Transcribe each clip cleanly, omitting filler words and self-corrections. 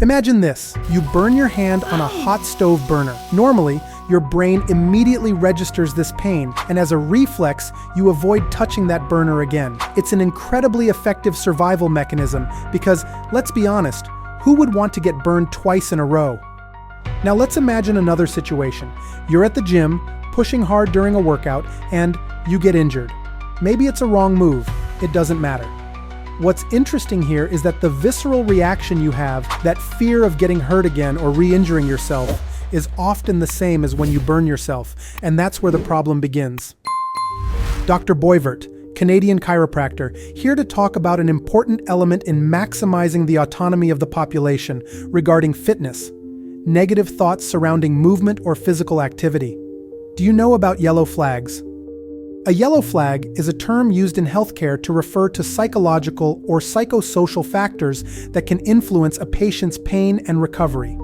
Imagine this. You burn your hand on a hot stove burner. Normally, your brain immediately registers this pain, and as a reflex, you avoid touching that burner again. It's an incredibly effective survival mechanism because, let's be honest, who would want to get burned twice in a row? Now let's imagine another situation. You're at the gym, pushing hard during a workout, and you get injured. Maybe it's a wrong move. It doesn't matter. What's interesting here is that the visceral reaction you have, that fear of getting hurt again or re-injuring yourself, is often the same as when you burn yourself, and that's where the problem begins. Dr. Boisvert, Canadian chiropractor, here to talk about an important element in maximizing the autonomy of the population regarding fitness: negative thoughts surrounding movement or physical activity. Do you know about yellow flags? A yellow flag is a term used in healthcare to refer to psychological or psychosocial factors that can influence a patient's pain and recovery.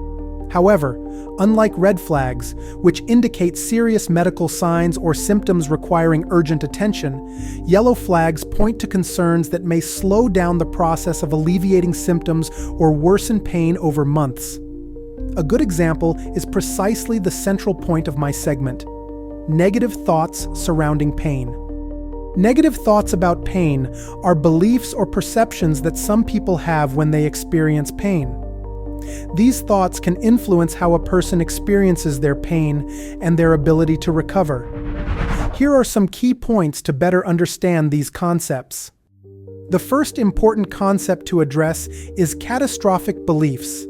However, unlike red flags, which indicate serious medical signs or symptoms requiring urgent attention, yellow flags point to concerns that may slow down the process of alleviating symptoms or worsen pain over months. A good example is precisely the central point of my segment: negative thoughts surrounding pain. Negative thoughts about pain are beliefs or perceptions that some people have when they experience pain. These thoughts can influence how a person experiences their pain and their ability to recover. Here are some key points to better understand these concepts. The first important concept to address is catastrophic beliefs.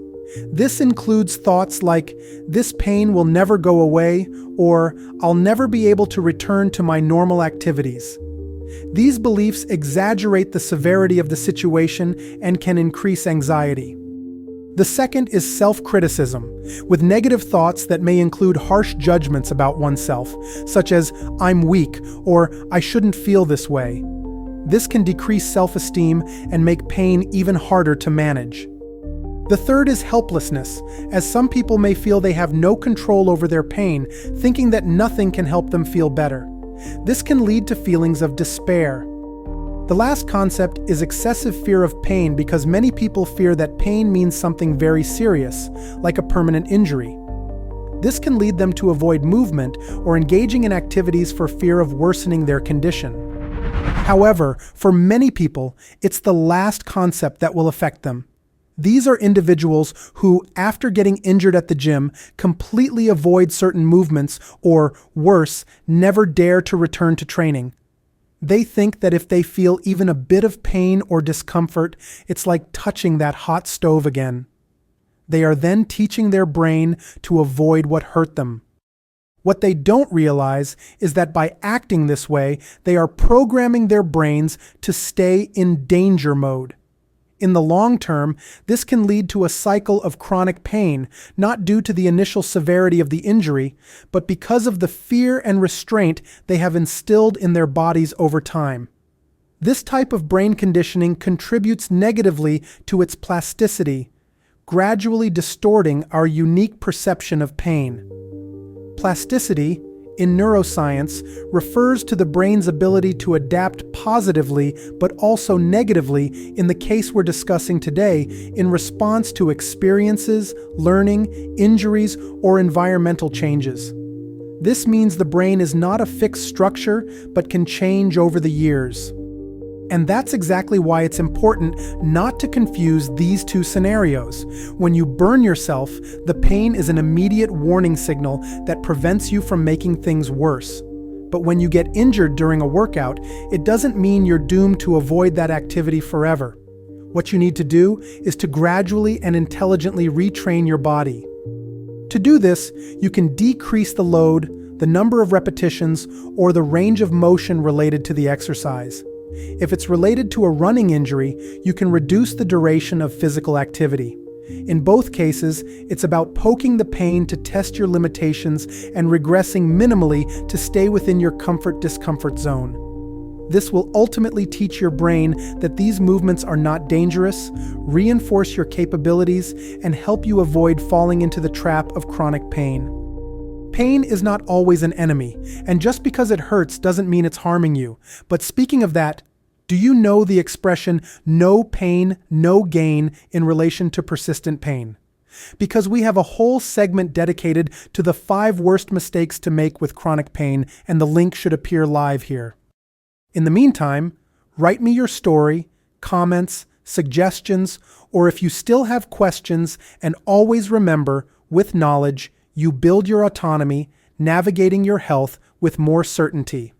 This includes thoughts like, "This pain will never go away," or "I'll never be able to return to my normal activities." These beliefs exaggerate the severity of the situation and can increase anxiety. The second is self-criticism, with negative thoughts that may include harsh judgments about oneself, such as, "I'm weak," or "I shouldn't feel this way." This can decrease self-esteem and make pain even harder to manage. The third is helplessness, as some people may feel they have no control over their pain, thinking that nothing can help them feel better. This can lead to feelings of despair. The last concept is excessive fear of pain, because many people fear that pain means something very serious, like a permanent injury. This can lead them to avoid movement or engaging in activities for fear of worsening their condition. However, for many people, it's the last concept that will affect them. These are individuals who, after getting injured at the gym, completely avoid certain movements or, worse, never dare to return to training. They think that if they feel even a bit of pain or discomfort, it's like touching that hot stove again. They are then teaching their brain to avoid what hurt them. What they don't realize is that by acting this way, they are programming their brains to stay in danger mode. In the long term, this can lead to a cycle of chronic pain, not due to the initial severity of the injury, but because of the fear and restraint they have instilled in their bodies over time. This type of brain conditioning contributes negatively to its plasticity, gradually distorting our unique perception of pain. Plasticity, in neuroscience, refers to the brain's ability to adapt positively but also negatively in the case we're discussing today in response to experiences, learning, injuries, or environmental changes. This means the brain is not a fixed structure but can change over the years. And that's exactly why it's important not to confuse these two scenarios. When you burn yourself, the pain is an immediate warning signal that prevents you from making things worse. But when you get injured during a workout, it doesn't mean you're doomed to avoid that activity forever. What you need to do is to gradually and intelligently retrain your body. To do this, you can decrease the load, the number of repetitions, or the range of motion related to the exercise. If it's related to a running injury, you can reduce the duration of physical activity. In both cases, it's about poking the pain to test your limitations and regressing minimally to stay within your comfort-discomfort zone. This will ultimately teach your brain that these movements are not dangerous, reinforce your capabilities, and help you avoid falling into the trap of chronic pain. Pain is not always an enemy, and just because it hurts doesn't mean it's harming you. But speaking of that, Do you know the expression no pain, no gain in relation to persistent pain? Because we have a whole segment dedicated to the 5 worst mistakes to make with chronic pain, and the link should appear live here. In the meantime, write me your story, comments, suggestions, or if you still have questions, and always remember, with knowledge, you build your autonomy, navigating your health with more certainty.